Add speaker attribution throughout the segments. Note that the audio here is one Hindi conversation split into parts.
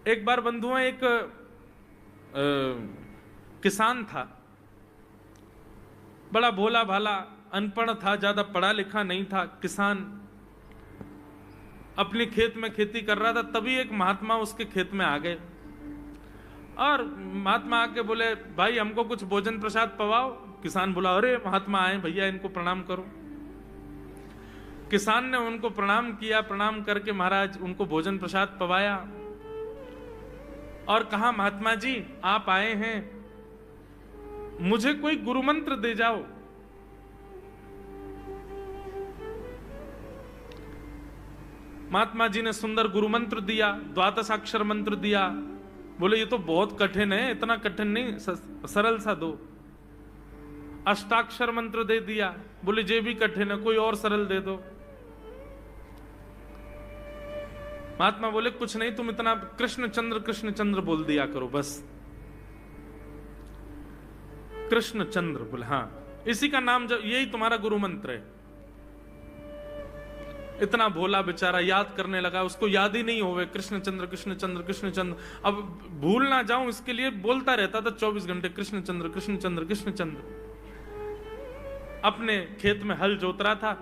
Speaker 1: एक बार बंधुओं, एक किसान था, बड़ा भोला भाला, अनपढ़ था, ज्यादा पढ़ा लिखा नहीं था। किसान अपने खेत में खेती कर रहा था, तभी एक महात्मा उसके खेत में आ गए और महात्मा आके बोले, भाई हमको कुछ भोजन प्रसाद पवाओ। किसान बोला, अरे महात्मा आए भैया, इनको प्रणाम करो। किसान ने उनको प्रणाम किया, प्रणाम करके महाराज उनको भोजन प्रसाद पवाया और कहा, महात्मा जी आप आए हैं, मुझे कोई गुरु मंत्र दे जाओ। महात्मा जी ने सुंदर गुरु मंत्र दिया, द्वादशाक्षर मंत्र दिया। बोले ये तो बहुत कठिन है, इतना कठिन नहीं, सरल सा दो। अष्टाक्षर मंत्र दे दिया। बोले ये भी कठिन है, कोई और सरल दे दो। महात्मा बोले कुछ नहीं, तुम इतना कृष्ण चंद्र बोल दिया करो बस। कृष्ण चंद्र बोले, हाँ इसी का नाम, जब यही तुम्हारा गुरु मंत्र है। इतना भोला बेचारा याद करने लगा, उसको याद ही नहीं होवे कृष्ण चंद्र कृष्ण चंद्र कृष्ण चंद्र। अब भूल ना जाऊं इसके लिए बोलता रहता था 24 घंटे, कृष्ण चंद्र कृष्ण चंद्र कृष्ण चंद्र। अपने खेत में हल जोत रहा था,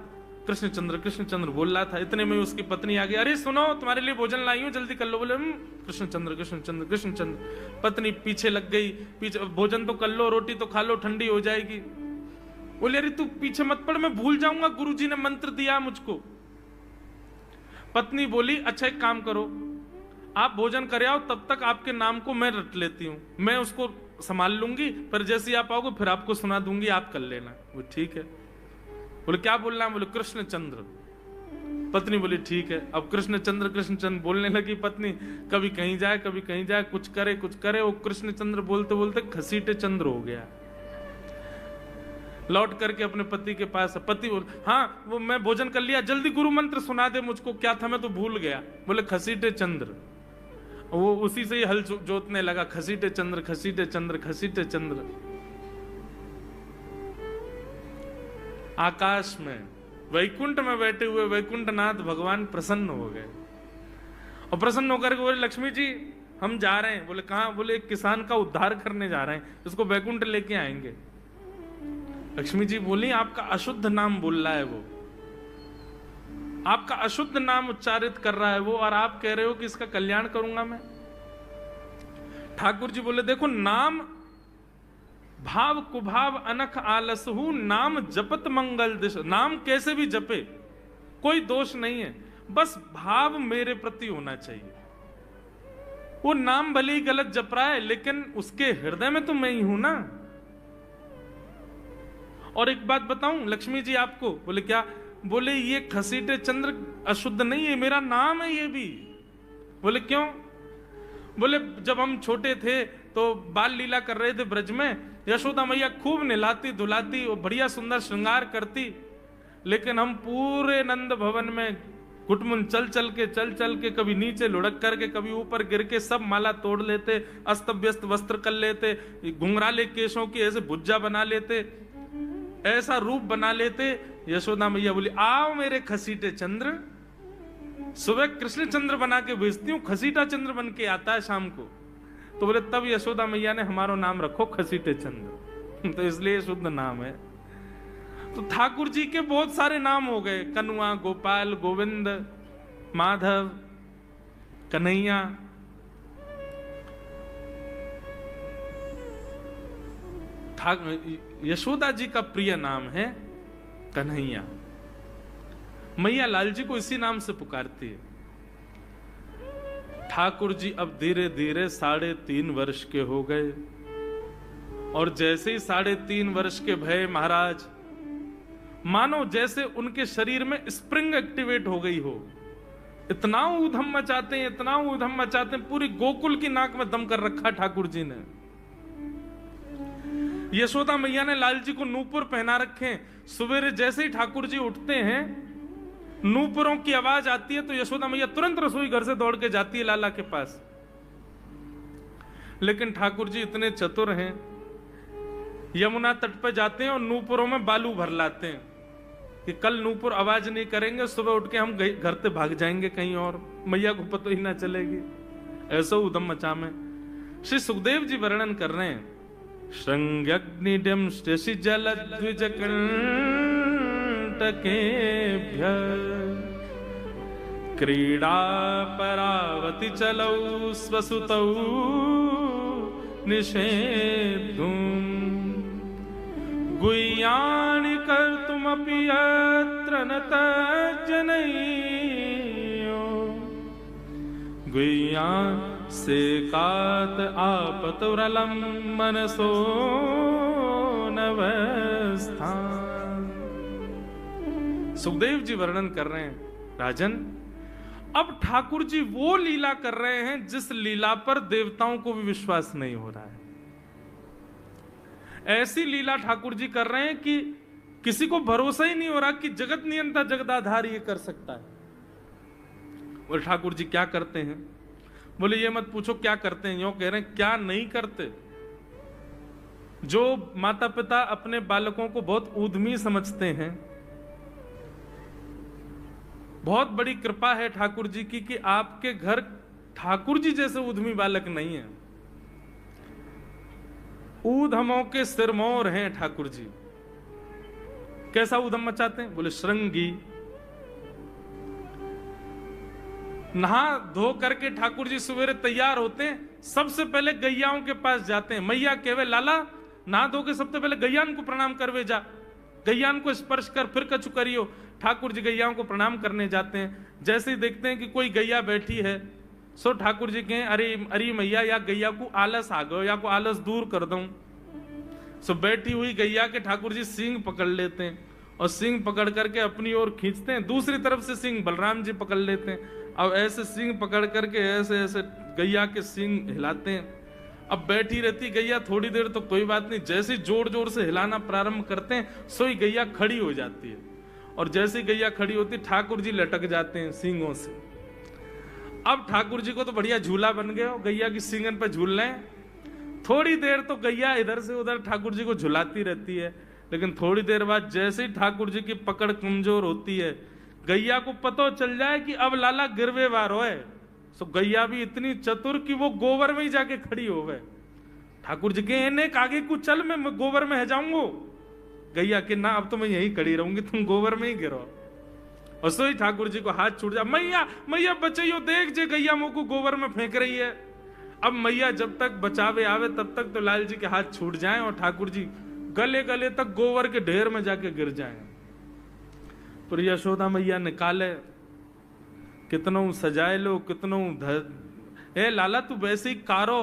Speaker 1: कृष्ण चंद्र बोल रहा था। इतने में उसकी पत्नी आ गई, अरे सुनो तुम्हारे लिए भोजन लाई हूं, जल्दी कर लो। बोले कृष्ण चंद्र कृष्ण चंद्र कृष्ण चंद्र। पत्नी पीछे लग गई, पीछे, भोजन तो कर लो, रोटी तो खा लो, ठंडी हो जाएगी। बोले अरे तू पीछे मत पड़, मैं भूल जाऊंगा, गुरुजी ने मंत्र दिया मुझको। पत्नी बोली, अच्छा एक काम करो, आप भोजन कर आओ, तब तक आपके नाम को मैं रट लेती हूं, मैं उसको संभाल लूंगी, पर जैसे ही आप आओगे फिर आपको सुना दूंगी, आप कर लेना। वो ठीक है। बोले क्या बोलना है? बोले कृष्ण चंद्र। पत्नी बोली ठीक है। अब कृष्ण चंद्र बोलने लगी पत्नी, कभी कहीं जाए कभी कहीं जाए, कुछ करे। वो कृष्ण चंद्र बोलते बोलते घसीटे चंद्र हो गया। लौट करके अपने पति के पास, पति बोल, हाँ वो मैं भोजन कर लिया, जल्दी गुरु मंत्र सुना दे मुझको, क्या था मैं तो भूल गया। बोले घसीटे चंद्र। वो उसी से ही हल जोतने लगा, घसीटे चंद्र घसीटे चंद्र घसीटे चंद्र। आकाश में वैकुंठ में बैठे हुए वैकुंठनाथ भगवान प्रसन्न हो गए और प्रसन्न होकर के बोले, लक्ष्मी जी हम जा रहे हैं। बोले कहां? बोले एक किसान का उद्धार करने जा रहे हैं, उसको वैकुंठ लेके आएंगे। लक्ष्मी जी बोली, आपका अशुद्ध नाम बोल रहा है वो, आपका अशुद्ध नाम उच्चारित कर रहा है वो, और आप कह रहे हो कि इसका कल्याण करूंगा मैं। ठाकुर जी बोले, देखो नाम भाव कुभाव अनख आलसहु, नाम जपत मंगल दिश। नाम कैसे भी जपे कोई दोष नहीं है, बस भाव मेरे प्रति होना चाहिए। वो नाम भले ही गलत जप रहा है, लेकिन उसके हृदय में तो मैं ही हूं ना। और एक बात बताऊं लक्ष्मी जी आपको। बोले क्या? बोले ये घसीटे चंद्र अशुद्ध नहीं है, मेरा नाम है ये भी। बोले क्यों? बोले जब हम छोटे थे तो बाल लीला कर रहे थे ब्रज में, यशोदा मैया खूब नहलाती धुलाती और बढ़िया सुंदर श्रृंगार करती, लेकिन हम पूरे नंद भवन में घुटमुन चल चल के कभी नीचे लुढ़क करके कभी ऊपर गिर के सब माला तोड़ लेते, अस्त व्यस्त वस्त्र कर लेते, घुंघराले केशों की ऐसे भुज्जा बना लेते, ऐसा रूप बना लेते। यशोदा मैया बोली, आओ मेरे खसीटे चंद्र, सुबह कृष्ण चंद्र बना के भेजती हूँ, खसीटा चंद्र बन के आता है शाम को। तो बोले तब यशोदा मैया ने हमारा नाम रखो खसीटे चंद्र, तो इसलिए शुद्ध नाम है। तो ठाकुर जी के बहुत सारे नाम हो गए, कनुआ, गोपाल, गोविंद, माधव, कन्हैया। यशोदा जी का प्रिय नाम है कन्हैया। मैया लाल जी को इसी नाम से पुकारती है। ठाकुर जी अब धीरे धीरे 3.5 वर्ष के हो गए, और जैसे ही 3.5 वर्ष के भय महाराज, मानो जैसे उनके शरीर में स्प्रिंग एक्टिवेट हो गई हो। इतना ऊधम मचाते हैं, इतना ऊधम मचाते हैं, पूरी गोकुल की नाक में दम कर रखा ठाकुर जी ने। यशोदा मैया ने लाल जी को नूपुर पहना रखे। सवेरे जैसे ही ठाकुर जी उठते हैं, नूपुरों की आवाज आती है तो यशोदा मैया तुरंत रसोई घर से दौड़ के जाती है लाला के पास। लेकिन ठाकुर जी इतने चतुर हैं, यमुना तट पर जाते हैं और नूपुरों में बालू भर लाते हैं कि कल नूपुर आवाज नहीं करेंगे, सुबह उठ के हम घर से भाग जाएंगे कहीं और, मैया को पता ही ना चलेगी। ऐसो उदम मचा में। श्री सुखदेव जी वर्णन कर रहे हैं, श्रृंग्यग्निडम शशि जल द्विज कंटकेभ्य क्रीड़ा परावति चलौ स्वसुतौ निषेधुम गुह्यानि कर्तुमपि यत्र न तज्जनयो गुह्यान से कात आपतुरलम मनसो नवस्थान। सुखदेव जी वर्णन कर रहे हैं, राजन अब ठाकुर जी वो लीला कर रहे हैं जिस लीला पर देवताओं को भी विश्वास नहीं हो रहा है। ऐसी लीला ठाकुर जी कर रहे हैं कि किसी को भरोसा ही नहीं हो रहा कि जगत नियंता जगदाधार ये कर सकता है। और ठाकुर जी क्या करते हैं? बोले ये मत पूछो क्या करते हैं, यूं कह रहे हैं क्या नहीं करते। जो माता पिता अपने बालकों को बहुत ऊधमी समझते हैं, बहुत बड़ी कृपा है ठाकुर जी की कि आपके घर ठाकुर जी जैसे ऊधमी बालक नहीं है। ऊधमों के सिरमौर हैं ठाकुर जी। कैसा ऊधम मचाते हैं? बोले श्रृंगी। नहा धो करके ठाकुर जी सवेरे तैयार होते हैं, सबसे पहले गैयाओं के पास जाते हैं। मैया कहवे लाला नहा धो के सबसे पहले गैयान को प्रणाम करवे जा, गैयान को स्पर्श कर फिर कछु करियो। ठाकुर जी गैयाओं को प्रणाम करने जाते हैं। जैसे ही देखते हैं कि कोई गैया बैठी है, सो ठाकुर जी कहें अरे अरे मैया या गैया को आलस आ गयो, या को आलस दूर कर दूं। सो बैठी हुई गैया के ठाकुर जी सींग पकड़ लेते हैं और सींग पकड़ करके अपनी ओर खींचते हैं। दूसरी तरफ से सींग बलराम जी पकड़ लेते हैं। अब ऐसे सींग पकड़ करके ऐसे ऐसे गैया के सींग हिलाते हैं। अब बैठी रहती गैया थोड़ी देर तो कोई बात नहीं, जैसे जोर जोर से हिलाना प्रारंभ करते हैं सोई गैया खड़ी हो जाती है। और जैसे गैया खड़ी होती ठाकुर जी लटक जाते हैं सींगों से। अब ठाकुर जी को तो बढ़िया झूला बन गया, गैया की सींगन पर झूल रहे हैं। थोड़ी देर तो गैया इधर से उधर ठाकुर जी को झुलाती रहती है, लेकिन थोड़ी देर बाद जैसे ही ठाकुर जी की पकड़ कमजोर होती है, गैया को पता चल जाए कि अब लाला गिरवे वार है। सो गैया भी इतनी चतुर कि वो गोबर में ही जाके खड़ी हो गए। ठाकुर जी के ने आगे को चल, मैं गोबर में है जाऊंगा। गैया के ना अब तो मैं यही खड़ी रहूंगी, तुम गोबर में ही गिरो। और सो ही ठाकुर जी को हाथ छूट जा, मैया मैया बचाइयो, देख जे गैया मुंह को गोबर में फेंक रही है। अब मैया जब तक बचावे आवे तब तक तो लाल जी के हाथ छूट जाएं और ठाकुर जी गले गले तक गोबर के ढेर में जाके गिर जाएं। पर यशोदा मैया निकाले, कितनों सजाए लो, कितनों ए लाला तू वैसे ही कारो,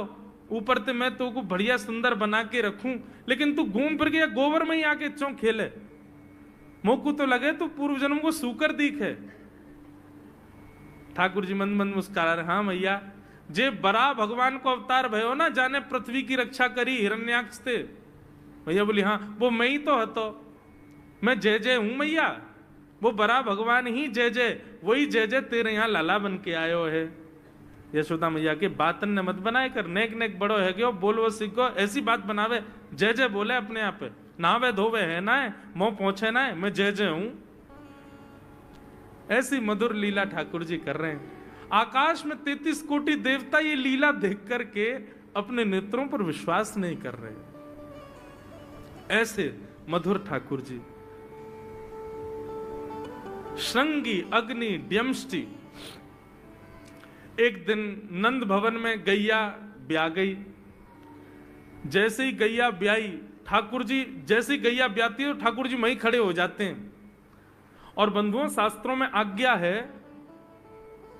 Speaker 1: ऊपर ते मैं तो को बढ़िया सुंदर बना के रखूं, लेकिन तू घूम फिर के गोबर में ही आके चौं खेले। मोकू तो लगे तू पूर्व जन्म को सूकर दिखे। ठाकुर जी मंद मंद मुस्कुरा रहे, हाँ मैया जे बरा भगवान को अवतार भयो ना, जाने पृथ्वी की रक्षा करी हिरण्याक्ष थे। भैया बोली हाँ वो मैं ही तो हतो, मैं जय जय हूं मैया, वो बरा भगवान ही जय जय, वही जय जय तेरे यहाँ लाला बन के आयो है। यशोदा मैया के बातन ने मत बनाए कर, नेक नेक बड़ो है क्यों, बोलो सीखो, ऐसी बात बनावे, जय जय बोले अपने आप पे, नावे धोवे है ना है, मोह पहुंचे ना है, मैं जय जय हूं। ऐसी मधुर लीला ठाकुर जी कर रहे हैं। आकाश में 33 कोटि देवता ये लीला देख करके अपने नेत्रों पर विश्वास नहीं कर रहे। ऐसे मधुर ठाकुर जी। श्रृंगी अग्नि ड्यमष्टि। एक दिन नंद भवन में गैया ब्याह गई। जैसे ही गैया ब्याई, ठाकुर जी जैसे ही गैया ब्याती है तो ठाकुर जी वहीं खड़े हो जाते हैं। और बंधुओं शास्त्रों में आज्ञा है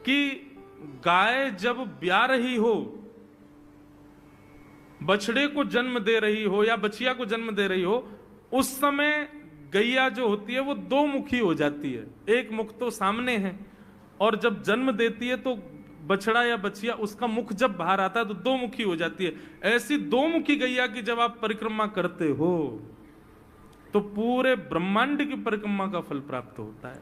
Speaker 1: कि गाय जब ब्याह रही हो, बछड़े को जन्म दे रही हो या बछिया को जन्म दे रही हो, उस समय गैया जो होती है वो दो मुखी हो जाती है। एक मुख तो सामने है, और जब जन्म देती है तो बछड़ा या बछिया उसका मुख जब बाहर आता है तो दो मुखी हो जाती है। ऐसी दो मुखी गैया की जब आप परिक्रमा करते हो तो पूरे ब्रह्मांड की परिक्रमा का फल प्राप्त होता है।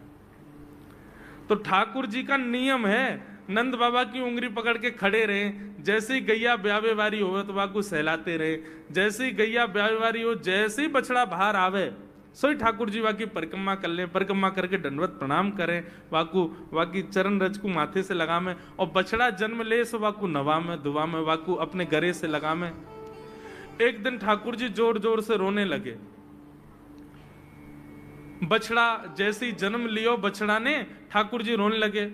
Speaker 1: तो ठाकुर जी का नियम है, नंद बाबा की उंगली पकड़ के खड़े रहे, जैसे ही गैया ब्यावे वारी हो तो वाकू सहलाते रहे, जैसे ही गैया ब्यावे वारी हो, जैसे ही बछड़ा बाहर आवे सोई ठाकुर जी वाकी परिक्रमा कर लें, परिक्रमा करके दंडवत प्रणाम करें, वाकू वाकी चरण रज को माथे से लगा में, और बछड़ा जन्म ले सो वाकू नवा में दुआ में, वाकू अपने गरे से लगा में। एक दिन ठाकुर जी जोर जोर से रोने लगे। बछड़ा जैसे ही जन्म लियो बछड़ा ने, ठाकुर जी रोने लगे।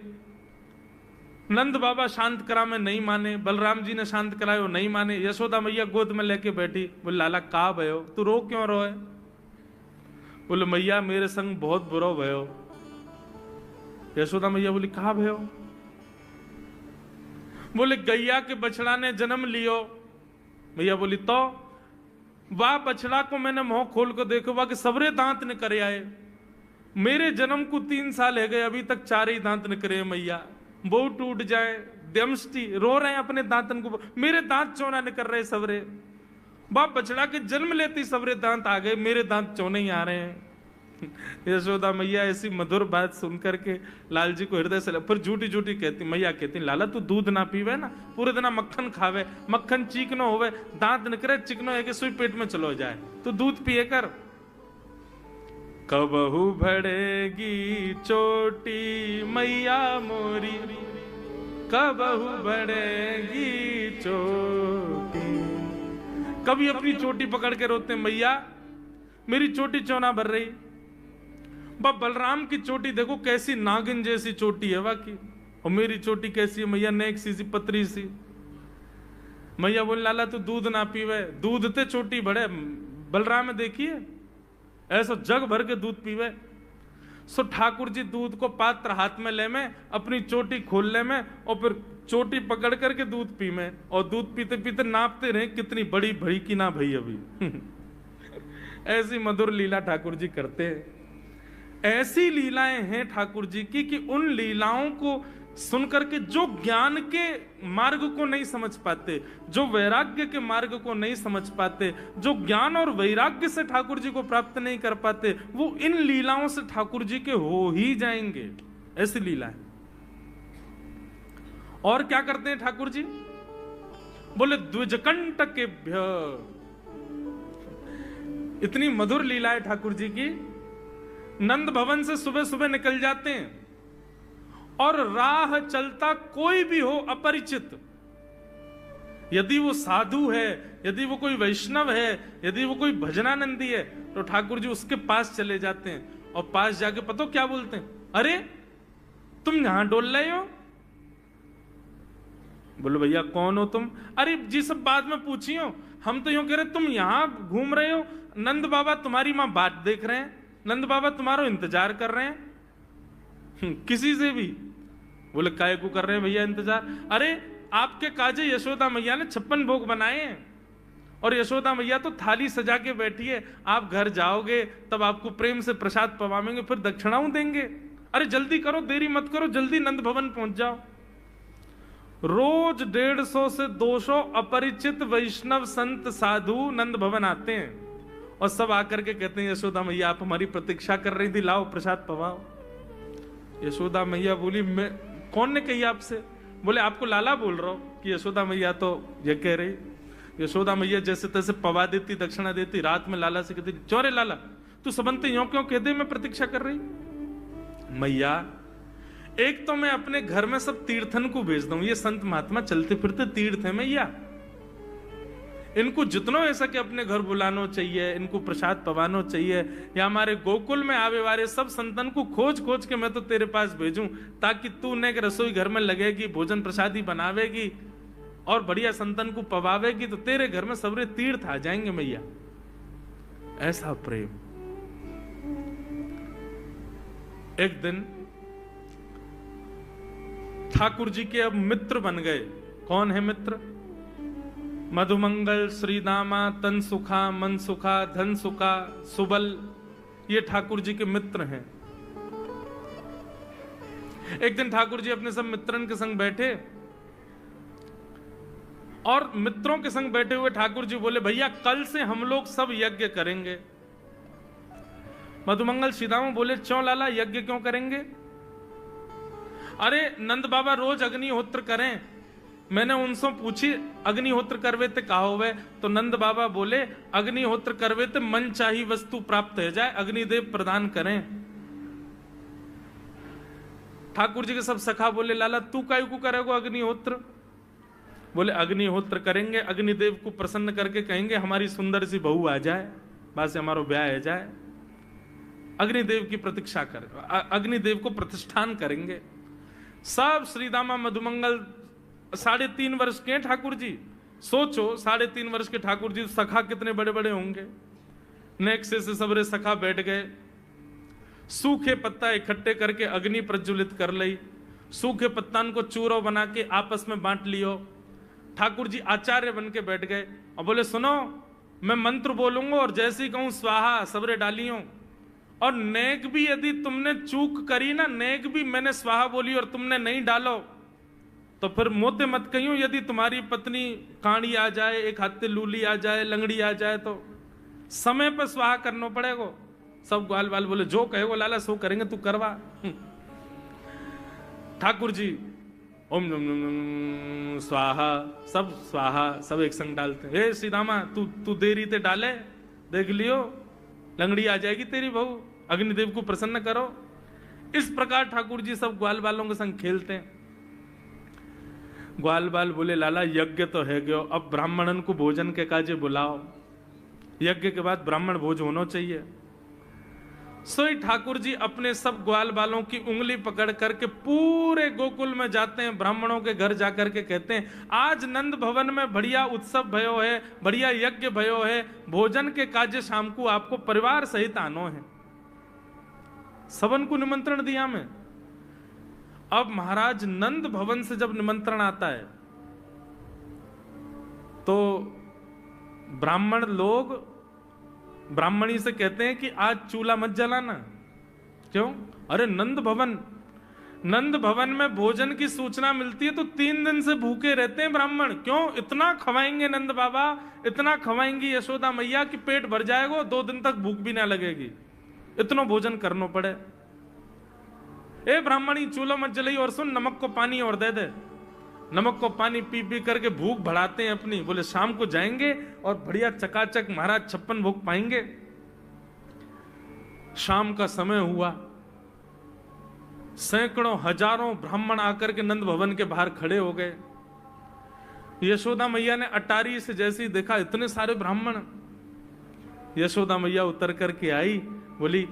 Speaker 1: नंद बाबा शांत करा में नहीं माने, बलराम जी ने शांत करायो नहीं माने। यशोदा मैया गोद में लेके बैठी, बोले लाला का भयो, तू रो क्यों रोए? बोले मैया मेरे संग बहुत बुरा भयो। यशोदा मैया बोली कहा भयो? बोले गैया के बछड़ा ने जन्म लियो। मैया बोली तो वाह बछड़ा को मैंने मुंह खोल को देखो, वाह के सबरे दांत निकरे आए। मेरे जन्म को 3 साल है गए, अभी तक 4 ही दांत निकरे मैया। वो टूट जाए दमष्टी रो रहे हैं अपने दांतन को, मेरे दांत चौना निकल रहे सबरे। बाप बछड़ा के जन्म लेते सबरे दांत आ गए, मेरे दांत चौने ही आ रहे हैं। यशोदा मैया ऐसी मधुर बात सुनकर के लाल जी को हृदय से, फिर झूठी झूठी कहती मैया कहती लाला तू दूध ना पीवे ना, पूरे दिन मक्खन खावे, मक्खन चीकनो होवे, दांत निकरे चिकनो है कि सुई पेट में चलो जाए, तू दूध पिए कर। कबहू बढ़ेगी चोटी मैया मोरी, कबहू बढ़ेगी चोटी। कभी अपनी चोटी पकड़ के रोते मैया मेरी चोटी चौना भर रही। बलराम की चोटी देखो कैसी नागिन जैसी चोटी है वाकई, और मेरी चोटी कैसी है मैया, नेक सी पतरी सी। मैया बोले लाला तू दूध ना पीवे, दूध ते चोटी बढ़े। बलराम देखिए ऐसा जग भर के दूध पीवे। सो ठाकुर जी दूध को पात्र हाथ में ले में, अपनी चोटी खोल ले में, और फिर चोटी पकड़ करके दूध पी में, और दूध पीते पीते नापते रहे कितनी बड़ी भई की ना भई अभी। ऐसी मधुर लीला ठाकुर जी करते हैं। ऐसी लीलाएं हैं ठाकुर जी की कि उन लीलाओं को सुनकर के जो ज्ञान के मार्ग को नहीं समझ पाते, जो वैराग्य के मार्ग को नहीं समझ पाते, जो ज्ञान और वैराग्य से ठाकुर जी को प्राप्त नहीं कर पाते, वो इन लीलाओं से ठाकुर जी के हो ही जाएंगे। ऐसी लीला है। और क्या करते हैं ठाकुर जी? बोले द्विजकंटकेभ्य। इतनी मधुर लीला है ठाकुर जी की। नंद भवन से सुबह सुबह निकल जाते हैं, और राह चलता कोई भी हो अपरिचित, यदि वो साधु है, यदि वो कोई वैष्णव है, यदि वो कोई भजनानंदी है, तो ठाकुर जी उसके पास चले जाते हैं, और पास जाके पता क्या बोलते हैं? अरे तुम यहां डोल रहे हो? बोलो भैया कौन हो तुम? अरे जी सब बाद में पूछियो, हम तो यूं कह रहे तुम यहां घूम रहे हो, नंद बाबा तुम्हारी मां बात देख रहे हैं, नंद बाबा तुम्हारा इंतजार कर रहे हैं। किसी से भी? बोले काय को कर रहे हैं भैया इंतजार? अरे आपके काजे यशोदा मैया ने 56 भोग बनाए हैं, और यशोदा मैया तो थाली सजा के बैठी है, आप घर जाओगे तब आपको प्रेम से प्रसाद पवाएंगे, फिर दक्षिणाओं देंगे। अरे जल्दी करो, देरी मत करो, जल्दी नंद भवन पहुंच जाओ। रोज 150 से 200 अपरिचित वैष्णव संत साधु नंद भवन आते हैं, और सब आकर के कहते हैं यशोदा मैया आप हमारी प्रतीक्षा कर रही थी, लाओ प्रसाद पवाओ। यशोदा मैया बोली मैं कौन ने कही आपसे? बोले आपको लाला बोल रहा हूं कि यशोदा मैया तो ये कह रही। यशोदा मैया जैसे तैसे पवा देती, दक्षिणा देती, रात में लाला से कहती चौरे लाला तू सबंते यूं क्यों कह दे मैं प्रतीक्षा कर रही? मैया एक तो मैं अपने घर में सब तीर्थन को भेज दूं, ये संत महात्मा चलते फिरते तीर्थ है मैया, इनको जितना हो सके अपने घर बुलाना चाहिए, इनको प्रसाद पवाना चाहिए, या हमारे गोकुल में आवे वाले सब संतन को खोज खोज के मैं तो तेरे पास भेजूं, ताकि तू ने रसोई घर में लगेगी, भोजन प्रसादी बनावेगी और बढ़िया संतन को पवावेगी, तो तेरे घर में सबरे तीर्थ आ जाएंगे मैया। ऐसा प्रेम। एक दिन ठाकुर जी के अब मित्र बन गए। कौन है मित्र? मधुमंगल, श्रीदामा, तन सुखा, मन सुखा, धन सुखा, सुबल, ये ठाकुर जी के मित्र हैं। एक दिन ठाकुर जी अपने सब मित्रन के संग बैठे, और मित्रों के संग बैठे हुए ठाकुर जी बोले भैया कल से हम लोग सब यज्ञ करेंगे। मधुमंगल, श्रीदामा बोले क्यों लाला यज्ञ क्यों करेंगे? अरे नंद बाबा रोज अग्निहोत्र करें, मैंने उनसे पूछी अग्निहोत्र करवे ते कहा होवे, तो नंद बाबा बोले अग्निहोत्र करवे ते मन चाही वस्तु प्राप्त हो जाए, अग्निदेव प्रदान करें। ठाकुर जी के सब सखा बोले लाला तू काहे को करेगो अग्निहोत्र? बोले अग्निहोत्र करेंगे, अग्निदेव को प्रसन्न करके कहेंगे हमारी सुंदर सी बहू आ जाए, बस हमारो ब्याह हो जाए। अग्निदेव की प्रतीक्षा कर, अग्निदेव को प्रतिष्ठान करेंगे। सब श्रीदामा मधुमंगल 3.5 वर्ष के ठाकुर जी, सोचो 3.5 वर्ष के ठाकुर जी, सखा कितने बड़े बड़े होंगे। नेक्से से सबरे सखा बैठ गए, सूखे पत्ता इकट्ठे करके अग्नि प्रज्वलित कर ली, सूखे पत्तान को चूरो बना के आपस में बांट लियो। ठाकुर जी आचार्य बन के बैठ गए और बोले सुनो मैं मंत्र बोलूंगा और जैसे ही कहूं स्वाहा सबरे डालियो, और नेक भी यदि तुमने चूक करी ना, नेक भी मैंने स्वाहा बोली और तुमने नहीं डालो तो फिर मोते मत कहियो, यदि तुम्हारी पत्नी काणी आ जाए, एक हाथे लूली आ जाए, लंगड़ी आ जाए तो समय पर स्वाहा करना पड़ेगा। सब ग्वाल बाल बोले जो कहेगो लाला सो करेंगे, तू करवा। ठाकुर जी ओम नम नम नम स्वाहा, सब एक संग डालते। हे श्रीदामा तू देरी ते डाले, देख लियो लंगड़ी आ जाएगी तेरी बहू, अग्निदेव को प्रसन्न करो। इस प्रकार ठाकुर जी सब ग्वाल बालों के संग खेलते हैं। ग्वाल बाल बोले लाला यज्ञ तो है गयो, अब ब्राह्मणन को भोजन के काजे बुलाओ, यज्ञ के बाद ब्राह्मण भोज होना चाहिए। सोई ठाकुर जी अपने सब ग्वाल बालों की उंगली पकड़ करके पूरे गोकुल में जाते हैं, ब्राह्मणों के घर जाकर के कहते हैं आज नंद भवन में बढ़िया उत्सव भयो है, बढ़िया यज्ञ भयो है, भोजन के काजे शाम को आपको परिवार सहित आनो है। सबन को निमंत्रण दिया मैं। अब महाराज नंद भवन से जब निमंत्रण आता है तो ब्राह्मण लोग ब्राह्मणी से कहते हैं कि आज चूल्हा मत जलाना। क्यों? अरे नंद भवन में भोजन की सूचना मिलती है तो 3 दिन से भूखे रहते हैं ब्राह्मण। क्यों? इतना खवाएंगे नंद बाबा, इतना खवाएंगी यशोदा मैया कि पेट भर जाएगा, 2 दिन तक भूख भी ना लगेगी, इतना भोजन करना पड़े। ए ब्राह्मणी चूल्हा मत जलाई, और सुन नमक को पानी और दे दे। नमक को पानी पी पी करके भूख बढ़ाते हैं अपनी। बोले शाम को जाएंगे और बढ़िया चकाचक महाराज 56 भोग पाएंगे। शाम का समय हुआ, सैकड़ों हजारों ब्राह्मण आकर के नंद भवन के बाहर खड़े हो गए। यशोदा मैया ने अटारी से जैसे ही देखा इतने सारे ब्राह्मण, यशोदा मैया उतर करके आई, बोली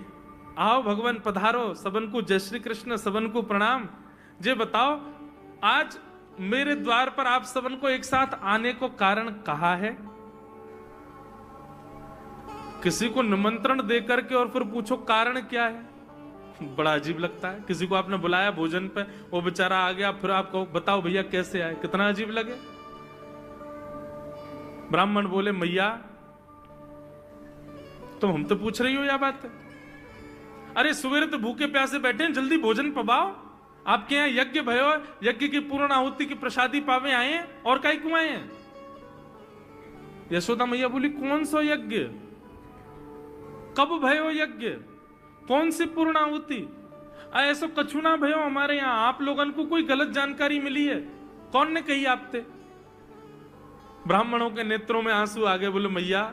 Speaker 1: आओ भगवान पधारो, सबन को जय श्री कृष्ण, सबन को प्रणाम। जे बताओ आज मेरे द्वार पर आप सबन को एक साथ आने को कारण कहा है? किसी को निमंत्रण देकर के और फिर पूछो कारण क्या है, बड़ा अजीब लगता है। किसी को आपने बुलाया भोजन पे, वो बेचारा आ गया, फिर आप कहो बताओ भैया कैसे आए, कितना अजीब लगे। ब्राह्मण बोले मैया तुम हमसे पूछ रही हो या बात है? अरे सवेरे तो भूखे प्यासे बैठे हैं, जल्दी भोजन पवाओ। आपके यहाँ यज्ञ भयो, यज्ञ की पूर्ण आहुति की प्रसादी पावे आए हैं, और काहे क्यों आए हैं? यशोदा मैया बोली कौन सा यज्ञ, कब भयो यज्ञ, कौन सी पूर्ण आहुति? ऐसा कछु ना भयो हमारे यहाँ, आप लोगों को कोई गलत जानकारी मिली है, कौन ने कही आपते? ब्राह्मणों के नेत्रों में आंसू आ गए। बोले मैया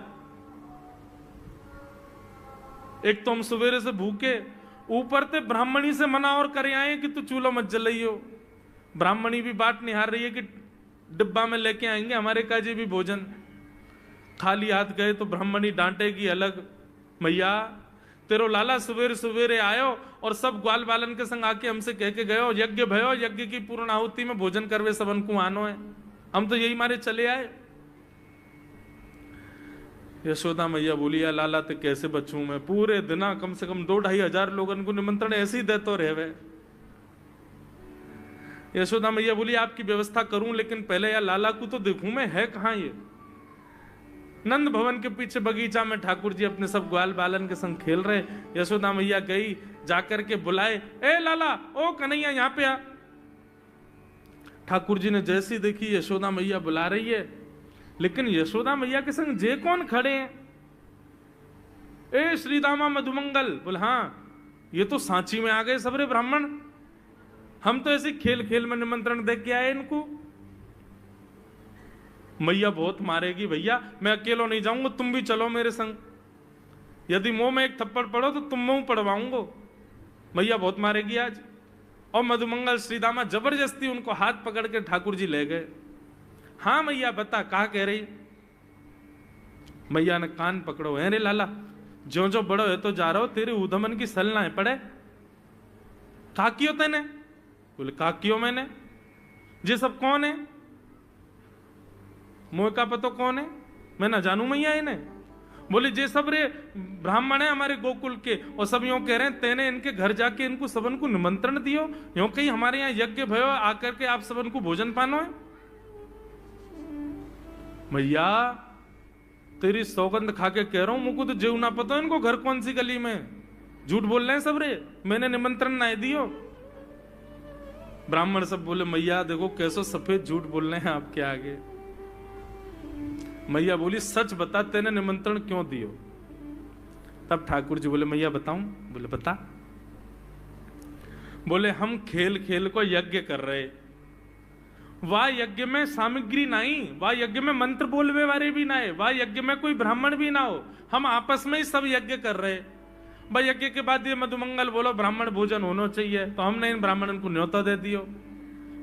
Speaker 1: एक तो हम सवेरे से भूखे, ऊपर से ब्राह्मणी से मना और करे आए कि तू चूल्हा मत जलाइयो। ब्राह्मणी भी बात निहार रही है कि डिब्बा में लेके आएंगे हमारे काजे भी भोजन। खाली हाथ गए तो ब्राह्मणी डांटेगी अलग, मैया तेरो लाला सवेरे सवेरे आयो और सब ग्वाल बालन के संग आके हमसे कह के गयो यज्ञ भयो, यज्ञ की पूर्ण आहुति में भोजन करवे सबन को आनो है, हम तो यही मारे चले आए। यशोदा मैया बोली या लाला ते कैसे बचूं मैं, पूरे दिना कम से कम 2-2.5 हजार लोगों को निमंत्रण ऐसे ही देते रहे। यशोदा मैया बोली आपकी व्यवस्था करूं, लेकिन पहले यार लाला को तो देखूं मैं, है कहां ये? नंद भवन के पीछे बगीचा में ठाकुर जी अपने सब ग्वाल बालन के संग खेल रहे। यशोदा मैया गई, जाकर के बुलाए, ए लाला, ओ कन्हैया यहाँ पे आ। ठाकुर जी ने जैसी देखी यशोदा मैया बुला रही है, लेकिन यशोदा मैया के संग जे कौन खड़े हैं? ए श्रीदामा मधुमंगल। बोले हाँ ये तो सांची में आ गए सबरे ब्राह्मण, हम तो ऐसे खेल खेल में निमंत्रण दे के आए इनको। मैया बहुत मारेगी भैया, मैं अकेलो नहीं जाऊंगा, तुम भी चलो मेरे संग, यदि मुंह में एक थप्पड़ पड़ो तो तुम मुंह पड़वाऊंगा, मैया बहुत मारेगी आज। और मधुमंगल श्रीदामा जबरदस्ती उनको हाथ पकड़ के ठाकुर जी ले गए। हाँ मैया बता, कहा कह रही? मैया ने कान पकड़ो, है रे लाला, जो जो बड़ो है तो जा रहा हो, तेरे उधमन की सल ना है पड़े। का कियो तेने? बोले का कियो मैंने? ये सब कौन है? मोह का पतो कौन है? मैं ना जानू मैया इन्हें। बोले जे सब रे ब्राह्मण है हमारे गोकुल के, और सब यूं कह रहे हैं तेने इनके घर जाके इनको सबन को निमंत्रण दियो, यूं कहीं हमारे यहाँ यज्ञ भयो आकर के आप सबन को भोजन पानो है। मैया तेरी सौगंध खा के कह रहा हूं, मुझको तो जीव ना पता इनको घर कौन सी गली में, झूठ बोल रहे हैं सब रे, मैंने निमंत्रण ना दियो। ब्राह्मण सब बोले मैया देखो कैसो सफेद झूठ बोल रहे हैं आपके आगे। मैया बोली सच बता, तेने निमंत्रण क्यों दियो? तब ठाकुर जी बोले मैया बताऊं? बोले बता। बोले हम खेल खेल को यज्ञ कर रहे, वाह यज्ञ में सामग्री नहीं, वाह यज्ञ में मंत्र बोलवे वाले भी ना है, वाह यज्ञ में कोई ब्राह्मण भी ना हो, हम आपस में ही सब यज्ञ कर रहे। भाई यज्ञ के बाद ये मधुमंगल बोलो ब्राह्मण भोजन होना चाहिए, तो हमने इन ब्राह्मणों को न्योता दे दियो।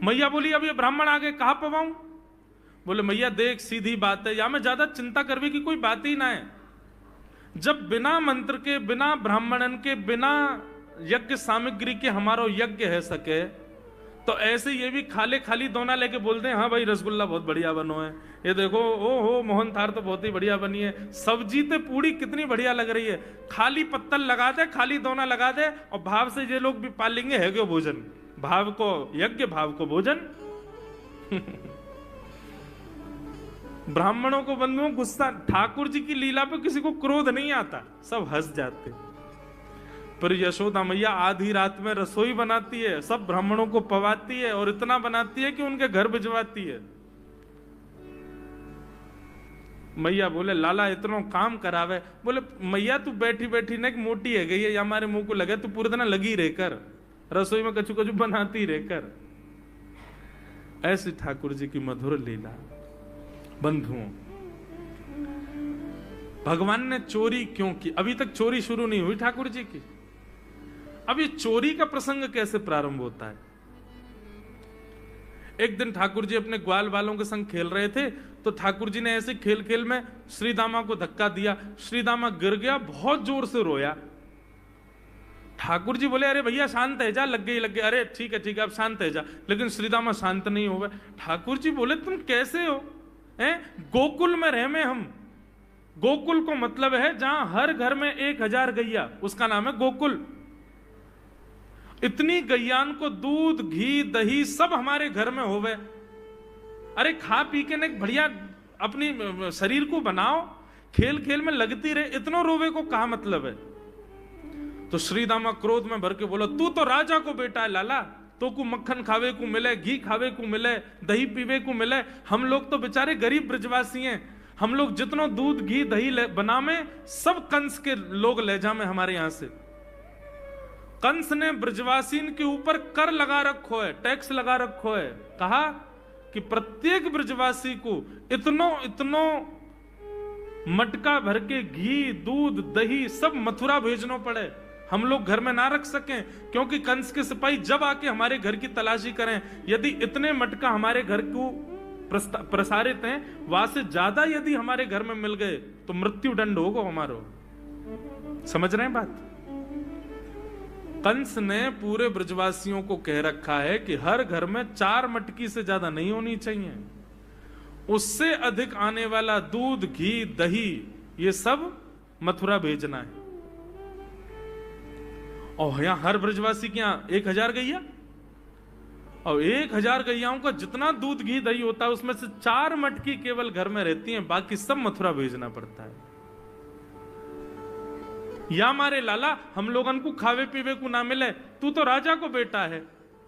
Speaker 1: मैया बोली अब ये ब्राह्मण आगे कहां पवाऊं? बोले मैया देख सीधी बात है, या में ज्यादा चिंता करने की कोई बात ही ना है। जब बिना मंत्र के, बिना ब्राह्मणन के, बिना यज्ञ सामग्री के हमारा यज्ञ है सके, तो ऐसे ये भी खाले खाली दोना लेके बोलते हैं हाँ भाई रसगुल्ला बहुत बढ़िया बनो है, ये देखो ओ हो मोहन थार तो बहुत ही बढ़िया बनी है, सब्जी तो पूरी कितनी बढ़िया लग रही है, खाली पत्तल लगा दे, खाली दोना लगा दे, और भाव से ये लोग भी पालेंगे है क्यों भोजन, भाव को यज्ञ भाव को भोजन। ब्राह्मणों को बंधुओं गुस्सा, ठाकुर जी की लीला पे किसी को क्रोध नहीं आता, सब हंस जाते। पर यशोदा मैया आधी रात में रसोई बनाती है, सब ब्राह्मणों को पवाती है, और इतना बनाती है कि उनके घर भिजवाती है। मैया बोले लाला इतना काम करावे। बोले मैया तू बैठी बैठी ना मोटी है गई है, या हमारे मुंह को लगे, तू पूरे दिन लगी रहकर रसोई में कछु कछु बनाती रहकर। ऐसी ठाकुर जी की मधुर लीला। बंधुओं भगवान ने चोरी क्यों की? अभी तक चोरी शुरू नहीं हुई ठाकुर जी की। अब ये चोरी का प्रसंग कैसे प्रारंभ होता है? एक दिन ठाकुर जी अपने ग्वाल वालों के संग खेल रहे थे, तो ठाकुर जी ने ऐसे खेल खेल में श्रीदामा को धक्का दिया, श्रीदामा गिर गया, बहुत जोर से रोया। ठाकुर जी बोले अरे भैया शांत है जा, लग गई। अरे ठीक है अब शांत है जा, लेकिन श्रीदामा शांत नहीं हुआ। ठाकुर जी बोले तुम कैसे हो? गोकुल में रह में हम, गोकुल को मतलब है जहां हर घर में 1000 गैया, उसका नाम है गोकुल। इतनी गैयान को दूध घी दही सब हमारे घर में होवे। अरे खा पी के ने बढ़िया अपनी शरीर को बनाओ, खेल खेल में लगती रहे, इतना रोवे को कहा मतलब है? तो श्रीदामा क्रोध में भर के बोला तू तो राजा को बेटा है लाला, तो को मक्खन खावे को मिले, घी खावे को मिले, दही पीवे को मिले, हम लोग तो बेचारे गरीब ब्रजवासी हैं, हम लोग जितना दूध घी दही बनावे सब कंस के लोग ले जामे हमारे यहां से। कंस ने ब्रजवासीन के ऊपर कर लगा रखो है, टैक्स लगा रखो है। कहा कि प्रत्येक ब्रजवासी को इतनो मटका भर के घी दूध दही सब मथुरा भेजना पड़े, हम लोग घर में ना रख सकें, क्योंकि कंस के सिपाही जब आके हमारे घर की तलाशी करें, यदि इतने मटका हमारे घर को प्रसारित हैं, वहां से ज्यादा यदि हमारे घर में मिल गए तो मृत्यु दंड होगा हमारो। समझ रहे हैं बात? कंस ने पूरे ब्रजवासियों को कह रखा है कि हर घर में 4 मटकी से ज्यादा नहीं होनी चाहिए, उससे अधिक आने वाला दूध घी दही ये सब मथुरा भेजना है। और यहां हर ब्रजवासी के यहां 1000 गैया, और 1000 गैयाओं का जितना दूध घी दही होता है उसमें से 4 मटकी केवल घर में रहती हैं, बाकी सब मथुरा भेजना पड़ता है। या मारे लाला हम लोगन को खावे पीवे को ना मिले, तू तो राजा को बेटा है,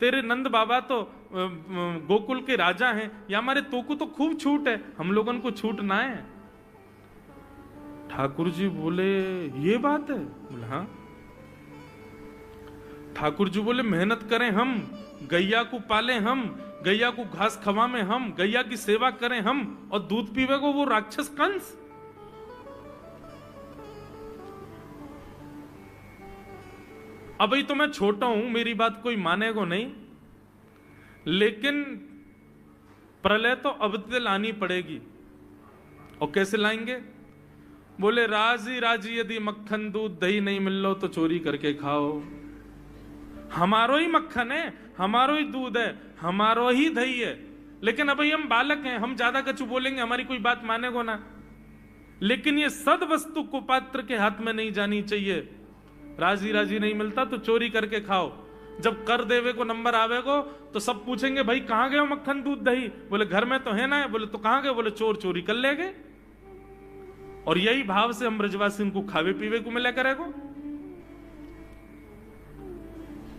Speaker 1: तेरे नंद बाबा तो गोकुल के राजा हैं, या मारे तो को तो खूब छूट है, हम लोगन को छूट ना है। ठाकुर जी बोले ये बात है? बोले हाँ। ठाकुर जी बोले मेहनत करें हम, गैया को पाले हम, गैया को घास खवामें हम, गैया की सेवा करें हम, और दूध पीवे को वो राक्षस कंस। अभी तो मैं छोटा हूं, मेरी बात कोई मानेगा नहीं, लेकिन प्रलय तो अब लानी पड़ेगी। और कैसे लाएंगे? बोले राजी राजी यदि मक्खन दूध दही नहीं मिल लो तो चोरी करके खाओ। हमारो ही मक्खन है, हमारो ही दूध है, हमारो ही दही है, लेकिन अभी हम बालक हैं, हम ज्यादा कछु बोलेंगे हमारी कोई बात मानेगो ना। लेकिन ये सद वस्तु कुपात्र के हाथ में नहीं जानी चाहिए। राजी राजी नहीं मिलता तो चोरी करके खाओ। जब कर देवे को नंबर आवेगो तो सब पूछेंगे भाई कहां गए मक्खन दूध दही? बोले घर में तो है ना। बोले तो कहां गए? बोले चोर चोरी कर ले गए। और यही भाव से हम ब्रजवासी को खावे पीवे को मिला करेगो।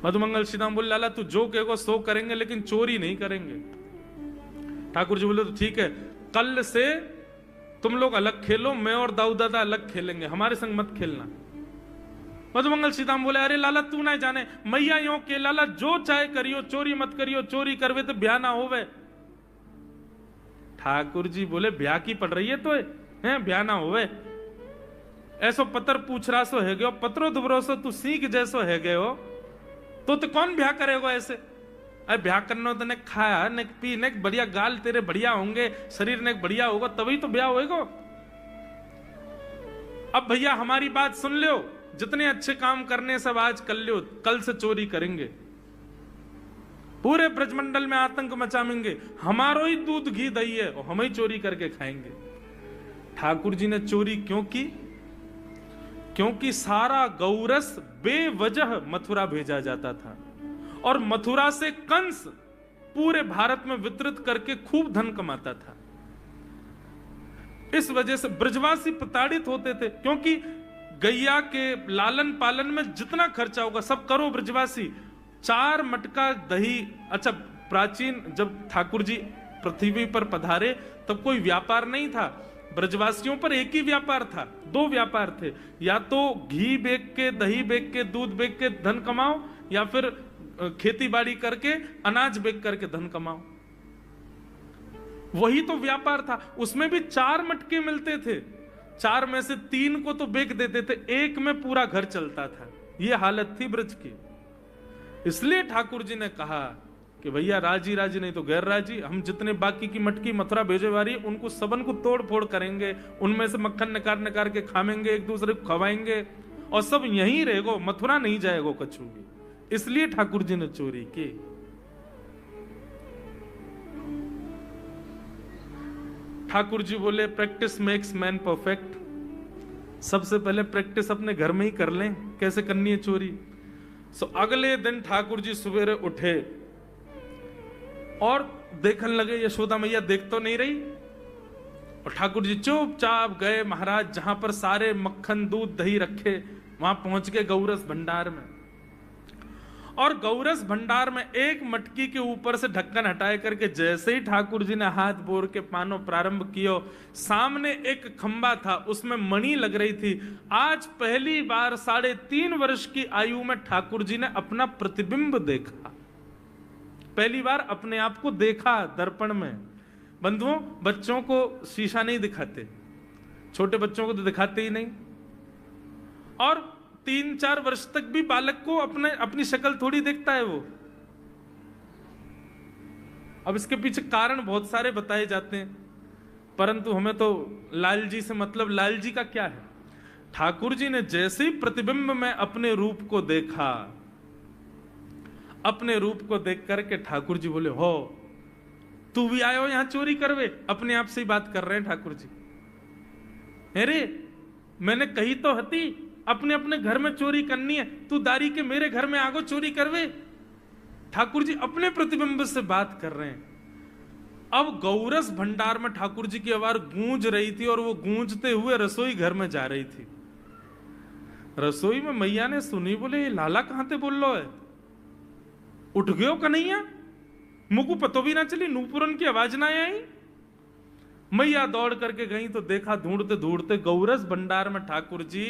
Speaker 1: मधुमंगल श्रीराम बोले लाला तू जो कहेगो सो करेंगे, लेकिन चोरी नहीं करेंगे। ठाकुर जी बोले तो ठीक है, कल से तुम लोग अलग खेलो, मैं और दाऊ दादा अलग खेलेंगे, हमारे संग मत खेलना। मधुमंगल श्रीराम बोले अरे लाला तू ना जाने, मैया यो के लाला जो चाहे करियो, चोरी मत करियो, चोरी करवे तो ब्याह ना होवे। ठाकुर जी बोले ब्याह की पड़ रही है तो है, ब्याह ना होवे। ऐसो पत्र पूछ रहा सो है गयो, पत्रो दुबरो सो तू सीख जैसो है गयो, तो कौन ब्याह करेगा ऐसे? अरे ब्याह करना तो ने खाया ने पी ने बढ़िया गाल तेरे बढ़िया होंगे, शरीर ने बढ़िया होगा तभी तो ब्याह होएगा। अब भैया हमारी बात सुन लो, जितने अच्छे काम करने सब आज कर लो, कल से चोरी करेंगे, पूरे ब्रजमंडल में आतंक मचाएंगे, हमारो ही दूध घी दही है और हम ही चोरी करके खाएंगे। ठाकुर जी ने चोरी क्यों की? क्योंकि सारा गौरस बेवजह मथुरा भेजा जाता था और मथुरा से कंस पूरे भारत में वितरित करके खूब धन कमाता था। इस वजह से ब्रजवासी प्रताड़ित होते थे, क्योंकि गैया के लालन पालन में जितना खर्चा होगा सब करो ब्रजवासी। 4 मटका दही। अच्छा, प्राचीन जब ठाकुर जी पृथ्वी पर पधारे तब कोई व्यापार नहीं था, ब्रजवासियों पर एक ही व्यापार था, 2 व्यापार थे, या तो घी बेच के, दही बेच के, दूध बेच के धन कमाओ, या फिर खेती बाड़ी करके अनाज बेच करके धन कमाओ। वही तो व्यापार था। उसमें भी 4 मटके मिलते थे, 4 में से 3 को तो बेच देते थे, 1 में पूरा घर चलता था। यह हालत थी ब्रज की। इसलिए ठाकुर जी ने कहा कि भैया राजी राजी नहीं तो गैर राजी, हम जितने बाकी की मटकी मथुरा भेजे वाली उनको सबन को तोड़ फोड़ करेंगे, उनमें से मक्खन निकाल निकाल के खाएंगे, एक दूसरे को खवाएंगे और सब यहीं रहेगो, मथुरा नहीं जाएगो कछु भी। इसलिए ठाकुर जी ने चोरी की। ठाकुर जी बोले प्रैक्टिस मेक्स मैन परफेक्ट। सबसे पहले प्रैक्टिस अपने घर में ही कर लें कैसे करनी है चोरी। सो अगले दिन ठाकुर जी सवेरे उठे और देखने लगे यशोदा मैया देख तो नहीं रही, और ठाकुर जी चुपचाप गए महाराज जहां पर सारे मक्खन दूध दही रखे, वहां पहुंच गए गौरस भंडार में। और गौरस भंडार में एक मटकी के ऊपर से ढक्कन हटाए करके जैसे ही ठाकुर जी ने हाथ बोर के पानो प्रारंभ किया, सामने एक खंबा था, उसमें मणि लग रही थी। आज पहली बार 3.5 वर्ष की आयु में ठाकुर जी ने अपना प्रतिबिंब देखा, पहली बार अपने आप को देखा दर्पण में। बंधुओं, बच्चों को शीशा नहीं दिखाते, छोटे बच्चों को तो दिखाते ही नहीं, और 3-4 वर्ष तक भी बालक को अपनी शक्ल थोड़ी देखता है वो। अब इसके पीछे कारण बहुत सारे बताए जाते हैं, परंतु हमें तो लाल जी से मतलब, लाल जी का क्या है? ठाकुर जी ने जैसे ही प्रतिबिंब में अपने रूप को देखा, अपने रूप को देख करके ठाकुर जी बोले हो तू भी आयो यहां चोरी करवे। अपने आप से ही बात कर रहे हैं ठाकुर जी। अरे मैंने कही तो हती अपने अपने घर में चोरी करनी है, तू दारी के मेरे घर में आगो चोरी करवे। ठाकुर जी अपने प्रतिबिंब से बात कर रहे हैं। अब गौरस भंडार में ठाकुर जी की आवाज गूंज रही थी और वो गूंजते हुए रसोई घर में जा रही थी। रसोई में मैया ने सुनी, बोले लाला कहां ते बोल लो है, उठ गयो कन्हैया, मुझको पतो भी ना चली, नूपुरन की आवाज ना आई। मैया दौड़ करके गई तो देखा ढूंढते ढूंढते गौरस भंडार में ठाकुर जी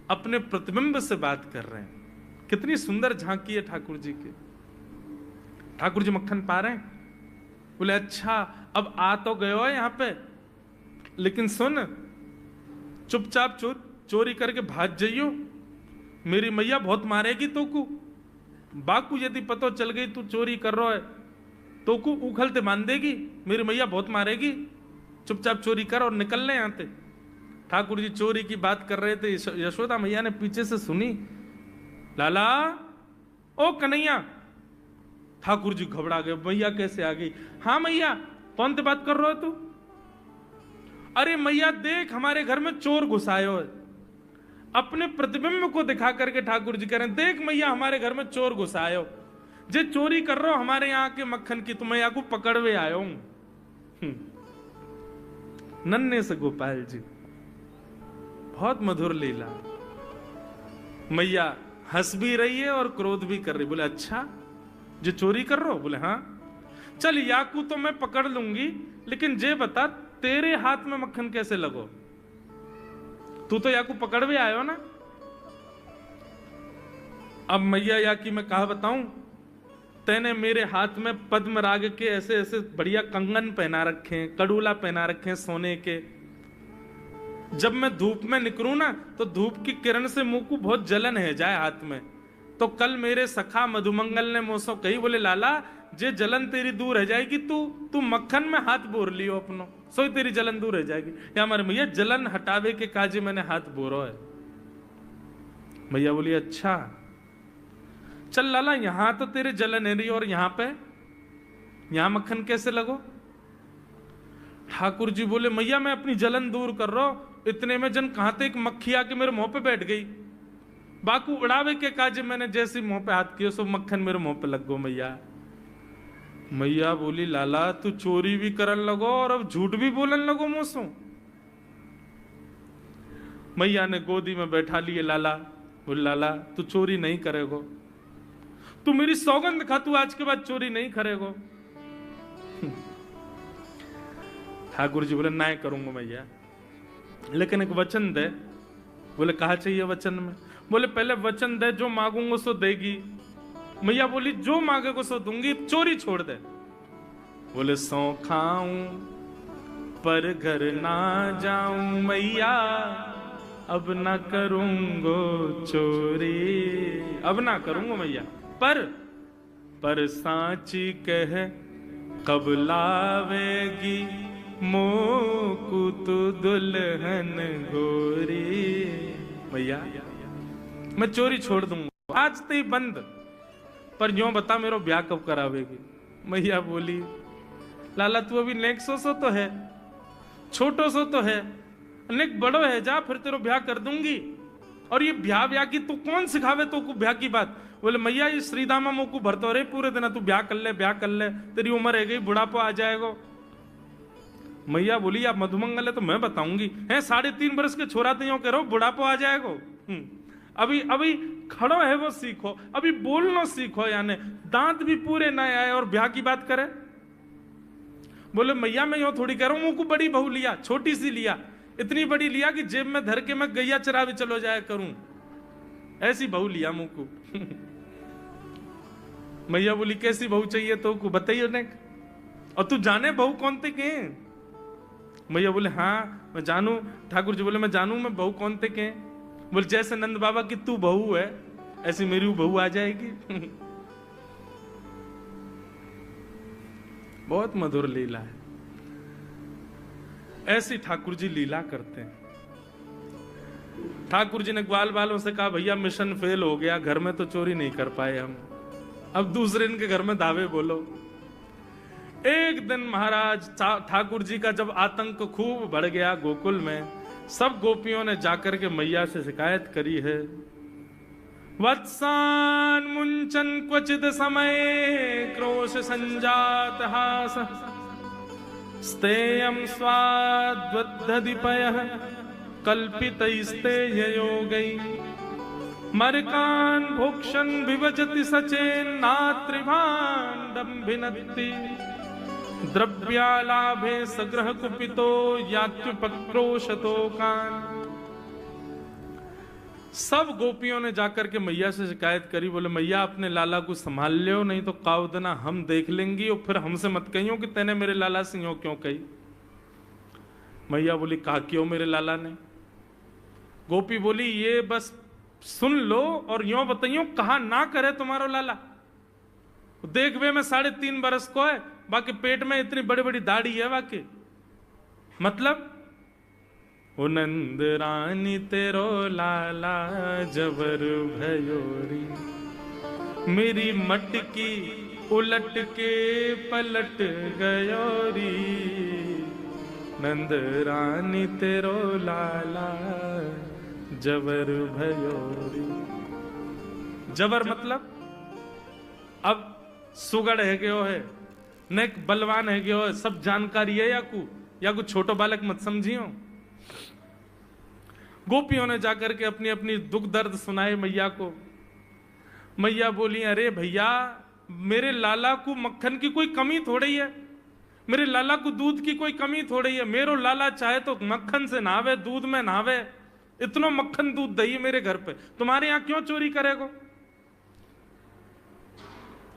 Speaker 1: अपने प्रतिबिंब से बात कर रहे हैं। कितनी सुंदर झांकी है ठाकुर जी की। ठाकुर जी मक्खन पा रहे हैं। बोले अच्छा अब आ तो गए हो यहाँ पे, लेकिन सुन चुपचाप चोरी करके भाग जाइयो, मेरी मैया बहुत मारेगी तो को। बाकू यदि पतो चल गई तू चोरी कर रहा है तो को उखलते मान देगी, मेरी मैया बहुत मारेगी, चुपचाप चोरी कर और निकल ले यहाँ से। ठाकुर जी चोरी की बात कर रहे थे, यशोदा मैया ने पीछे से सुनी, लाला ओ कन्हैया। ठाकुर जी घबरा गए, मैया कैसे आ गई? हाँ मैया, कौन सी बात कर रहे हो तू? अरे मैया देख हमारे घर में चोर घुसायो है। अपने प्रतिबिंब को दिखा करके ठाकुर जी कह रहे हैं, देख मैया हमारे घर में चोर घुसायो, जे चोरी कर रहे हो हमारे यहाँ के मक्खन की, तो मैं यहाँ को पकड़वे आयो हूं। नन्हे से गोपाल जी, बहुत मधुर लीला। मैया हंस भी रही है और क्रोध भी कर रही। बोले अच्छा जो चोरी कर रहे हो? बोले हाँ। चल याकू तो मैं पकड़ लूंगी, लेकिन जे बता तेरे हाथ में मक्खन कैसे लगो? तू तो याकू पकड़ भी आयो ना। अब मैया याकी मैं कहा बताऊं, तेने मेरे हाथ में पद्मराग के ऐसे ऐसे बढ़िया कंगन पहना रखे हैं, कड़ूला पहना रखे हैं सोने के। जब मैं धूप में निकलूं ना तो धूप की किरण से मुंह को बहुत जलन है जाए हाथ में। तो कल मेरे सखा मधुमंगल ने मुझसे कही, बोले लाला जे जलन तेरी दूर रह जाएगी, तू मक्खन में हाथ बोर लियो अपनो, सोई तेरी जलन दूर रह जाएगी। या हमारे मैया जलन हटावे के काजे मैंने हाथ बोरो है। मैया बोली अच्छा चल लाला, यहां तो तेरे जलन है रही और यहां मक्खन कैसे लगो? ठाकुर जी बोले मैया मैं अपनी जलन दूर कर रहा हूं। इतने में जन कहां थे एक मक्खी आके मेरे मुंह पे बैठ गई। बाकू उड़ावे के काजे मैंने जैसे मुंह पे हाथ किया सो मक्खन मेरे मुंह पे लग गो। मैया बोली लाला तू चोरी भी करन लगो और अब झूठ भी बोलन लगो मुझसे। मैया ने गोदी में बैठा लिए लाला। बोले लाला तू चोरी नहीं करेगो, तू मेरी सौगंध खा, तू आज के बाद चोरी नहीं करेगो। ठाकुर जी बोले ना करूंगा मैया, लेकिन एक वचन दे। बोले कहा चाहिए वचन में? बोले पहले वचन दे, जो मांगूंगा सो देगी। मैया बोली जो मांगेगा सो दूंगी, चोरी छोड़ दे। बोले सौ खाऊं पर घर ना जाऊं मैया, अब ना करूंगो चोरी, अब ना करूंगा मैया। पर सांची कह कब लावेगी मोकू तू दुल्हन गोरी। भैया मैं चोरी छोड़ दूंगा आज तो ही बंद, पर यूं बता मेरा ब्याह कब करावेगी? मैया बोली लाला तू अभी नेक सो तो है, छोटो सो तो है, नेक बड़ो है, जा फिर तेरा ब्याह कर दूंगी। और ये ब्याह की तू कौन सिखावे तो को ब्याह की बात? बोले मैया ये श्रीदामा मोकू भरतो रे पूरे दिन, तू ब्याह कर ले, तेरी उम्र है गई, बुढ़ापा आ जाएगा। मैया बोली आप मधुमंगल है तो मैं बताऊंगी, है 3.5 बरस के छोरा तो यूं कह रहा बुढ़ापा आ जाएगा। अभी खड़ो है वो सीखो, अभी बोलना सीखो, यानी दांत भी पूरे ना आए और ब्याह की बात करे। बोले मैया मैं यूं थोड़ी कह रहा हूं, मुझको बड़ी बहू लिया, छोटी सी लिया, इतनी बड़ी लिया कि जेब में धर के मैं गैया चरावे चलो जाया करूं, ऐसी बहू लिया मुझको। मैया बोली कैसी बहू चाहिए तो को बताइए ने, और तू जाने बहू कौन थे के? मैया बोले हाँ मैं जानू। ठाकुर जी बोले मैं जानू, मैं बहू कौन थे के? बोले जैसे नंद बाबा की तू बहू है ऐसी मेरी बहू आ जाएगी। बहुत मधुर लीला है, ऐसी ठाकुर जी लीला करते हैं। ठाकुर जी ने ग्वाल बालों से कहा भैया मिशन फेल हो गया, घर में तो चोरी नहीं कर पाए हम, अब दूसरे इनके घर में दावे बोलो। एक दिन महाराज ठाकुर जी का जब आतंक खूब बढ़ गया गोकुल में, सब गोपियों ने जाकर के मैया से शिकायत करी है। वत्सान मुंचन क्वचित समय क्रोश संजात हास, स्तेयं स्वाद्वद्धिपयः कल्पितैस्तेययोगै, मरकान् भोक्षन् विभजति सचेन्नात्रिभाण्डं भिनत्ति, द्रव्यालाभे सग्रह कुपितो यात्युपक्रोशतो कान्। सब गोपियों ने जाकर के मैया से शिकायत करी, बोले मैया अपने लाला को संभाल लियो, नहीं तो कावदना हम देख लेंगी और फिर हमसे मत कहियो कि तेने मेरे लाला से यूं क्यों कही। मैया बोली कहा क्यों मेरे लाला ने? गोपी बोली ये बस सुन लो और यूं बताइयो कहा ना करे तुम्हारो लाला। देख वे मैं 3.5 बरस को है, बाकी पेट में इतनी बड़ी बड़ी दाढ़ी है बाकी। मतलब ओ नंद रानी तेरो लाला जबर भयोरी, मेरी मटकी उलट के पलट गयोरी, नंद रानी तेरो लाला जबर भयोरी। जबर मतलब अब सुगड़ है गयो है, न बलवान है गयो है, सब जानकारी है या कुछ छोटो बालक मत समझियो। गोपियों ने जाकर के अपनी अपनी दुख दर्द सुनाए मैया को। मैया बोली अरे भैया मेरे लाला को मक्खन की कोई कमी थोड़ी है, मेरे लाला को दूध की कोई कमी थोड़ी है। मेरो लाला चाहे तो मक्खन से नहावे, दूध में नहावे, इतना मक्खन दूध दही मेरे घर पे, तुम्हारे यहां क्यों चोरी करेगो?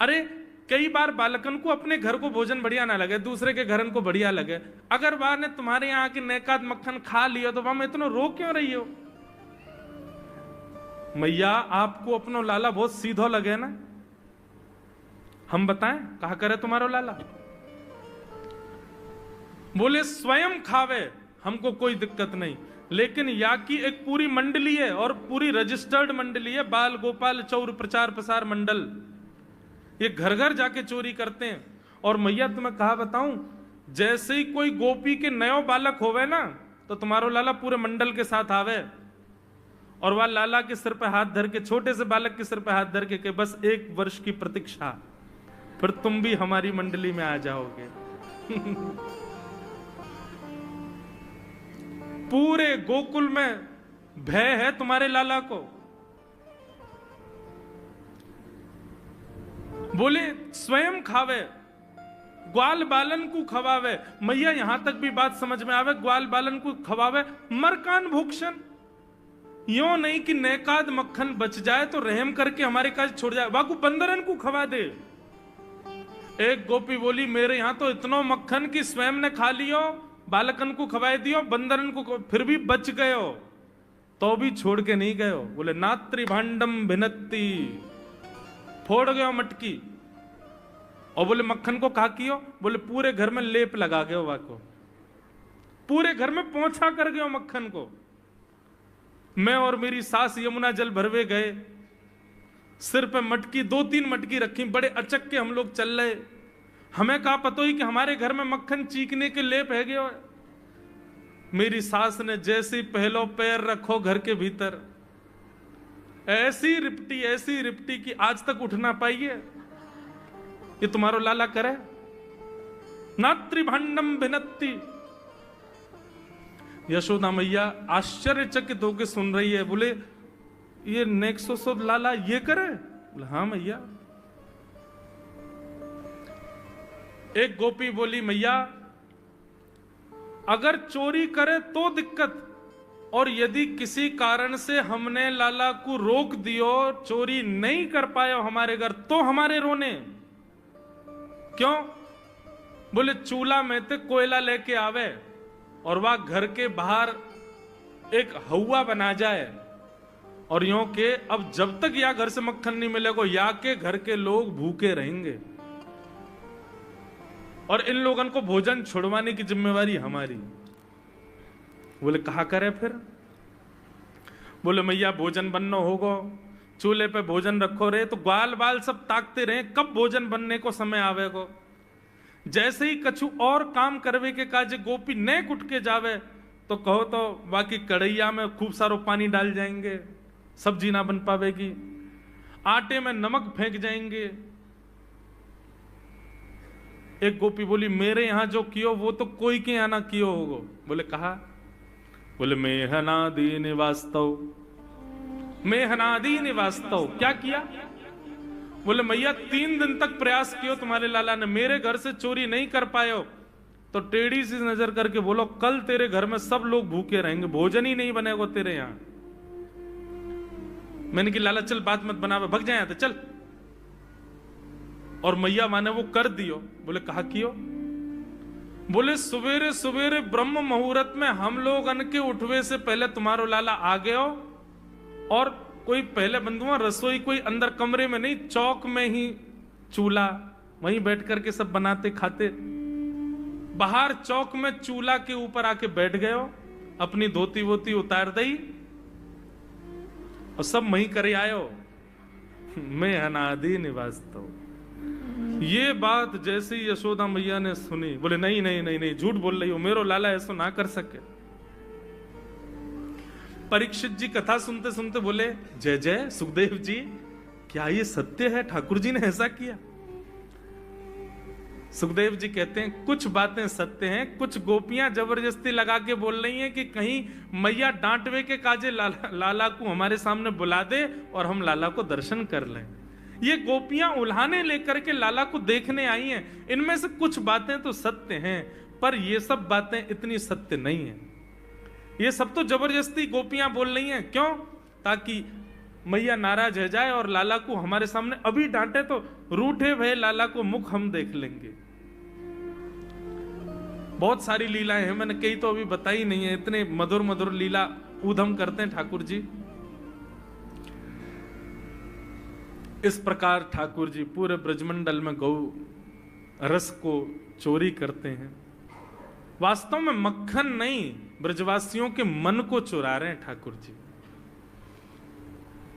Speaker 1: अरे कई बार बालकन को अपने घर को भोजन बढ़िया ना लगे, दूसरे के घरन को बढ़िया लगे, अगर बार ने तुम्हारे यहाँ की नेकात मक्खन खा लिया तो वहां में इतना रो क्यों रही हो? मैया आपको अपनो लाला बहुत सीधो लगे ना, हम बताएं कहा करे तुम्हारो लाला? बोले स्वयं खावे हमको कोई दिक्कत नहीं, लेकिन या की एक पूरी मंडली है और पूरी रजिस्टर्ड मंडली है, बाल गोपाल चौर प्रचार प्रसार मंडल, ये घर घर जाके चोरी करते हैं। और मैया तुम्हें कहा बताऊं, जैसे ही कोई गोपी के नयो बालक होवे ना तो तुम्हारो लाला पूरे मंडल के साथ आवे और वह लाला के सिर पे हाथ धर के, छोटे से बालक के सिर पे हाथ धर के बस 1 वर्ष की प्रतीक्षा, फिर तुम भी हमारी मंडली में आ जाओगे। पूरे गोकुल में भय है तुम्हारे लाला को। बोले स्वयं खावे, ग्वाल बालन को खवावे। मैया यहां तक भी बात समझ में आवे, ग्वाल बालन को खवावे मरकान भूक्षण, यो नहीं कि नेकाद मक्खन बच जाए तो रहम करके हमारे काज छोड़ जाए, वाकू बंदरन को खवा दे। एक गोपी बोली मेरे यहां तो इतना मक्खन कि स्वयं ने खा लियो, बालकन को खवाए दियो, बंदरन को फिर भी बच गयो, तो भी छोड़ के नहीं गयो। बोले नात्री भांडम भिनत्ती, फोड़ गयो मटकी। और बोले मक्खन को कहा कियो? बोले पूरे घर में लेप लगा गयो, वाको पूरे घर में पोंछा कर गयो मक्खन को। मैं और मेरी सास यमुना जल भरवे गए, सिर पे मटकी 2-3 मटकी रखी, बड़े अचक के हम लोग चल रहे, हमें कहा पतो ही कि हमारे घर में मक्खन चीकने के लेप है गयो। मेरी सास ने जैसे ही पहलो पैर रखो घर के भीतर, ऐसी रिपटी कि आज तक उठ ना पाइए। ये तुम्हारो लाला करे? नात्री भांडम भिनत्ती। यशोदा मैया आश्चर्यचकित होकर सुन रही है। बोले ये नेक्सो लाला ये करे? बोले हाँ मैया। एक गोपी बोली मैया अगर चोरी करे तो दिक्कत, और यदि किसी कारण से हमने लाला को रोक दियो, चोरी नहीं कर पाए हमारे घर, तो हमारे रोने क्यों? बोले चूल्हा में ते कोयला लेके आवे और वह घर के बाहर एक हवा बना जाए और यूं के अब जब तक या घर से मक्खन नहीं मिलेगा या के घर के लोग भूखे रहेंगे और इन लोगों को भोजन छुड़वाने की जिम्मेवारी हमारी। बोले कहा करे फिर? बोले मैया भोजन बनना होगा, चूल्हे पे भोजन रखो रहे तो ग्वाल बाल सब ताकते रहे कब भोजन बनने को समय आवेगो। जैसे ही कछु और काम करवे के काजे गोपी नेक उठ के जावे तो कहो तो बाकी कढ़ैया में खूब सारो पानी डाल जाएंगे, सब्जी ना बन पावेगी, आटे में नमक फेंक जाएंगे। एक गोपी बोली मेरे यहां जो कियो वो तो कोई के यहां ना कियो होगो। बोले कहा? बोले मेहनादी निवास्तव, मेहनादी निवास्तव। क्या किया? बोले मैया 3 दिन तक प्रयास कियो तुम्हारे लाला ने, मेरे घर से चोरी नहीं कर पायो, तो टेढ़ी सी नजर करके बोलो कल तेरे घर में सब लोग भूखे रहेंगे, भोजन ही नहीं बनेगा तेरे यहां। मैंने कि लाला चल बात मत बना, भग जाए तो चल। और मैया माने वो कर दियो। बोले कहा कियो? बोले सवेरे सवेरे ब्रह्म मुहूर्त में हम लोग अन के उठवे से पहले तुम्हारो लाला आ गयो, और कोई पहले बंधुआ रसोई कोई अंदर कमरे में नहीं, चौक में ही चूल्हा, वहीं बैठ करके सब बनाते खाते। बाहर चौक में चूल्हा के ऊपर आके बैठ गए हो, अपनी धोती वोती उतार दई और सब मही करे आयो, मैं अनादि निवासता। ये बात जैसे ही यशोदा मैया ने सुनी, बोले नहीं नहीं नहीं नहीं, झूठ बोल रही हो, मेरो लाला ऐसा ना कर सके। परीक्षित जी कथा सुनते सुनते बोले जय जय सुखदेव जी, क्या ये सत्य है? ठाकुर जी ने ऐसा किया? सुखदेव जी कहते हैं कुछ बातें सत्य हैं, कुछ गोपियां जबरदस्ती लगा के बोल रही हैं कि कहीं मैया डांटवे के काजे लाला को हमारे सामने बुला दे और हम लाला को दर्शन कर लें। ये गोपियां उल्हाने लेकर के लाला को देखने आई हैं। इनमें से कुछ बातें तो सत्य हैं, पर ये सब बातें इतनी सत्य नहीं है। ये सब तो जबरदस्ती गोपियां बोल रही हैं। क्यों? ताकि मैया नाराज हो जाए और लाला को हमारे सामने अभी डांटे तो रूठे भय लाला को मुख हम देख लेंगे। बहुत सारी लीलाएं हैं, मैंने कई तो अभी बताई नहीं है। इतने मधुर मधुर लीला ऊधम करते हैं ठाकुर जी। इस प्रकार ठाकुर जी पूरे ब्रजमंडल में गौ रस को चोरी करते हैं। वास्तव में मक्खन नहीं, ब्रजवासियों के मन को चुरा रहे हैं ठाकुर जी।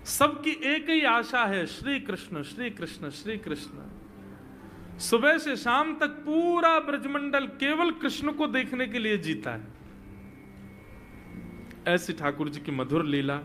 Speaker 1: सबकी एक ही आशा है, श्री कृष्ण श्री कृष्ण श्री कृष्ण। सुबह से शाम तक पूरा ब्रजमंडल केवल कृष्ण को देखने के लिए जीता है। ऐसी ठाकुर जी की मधुर लीला।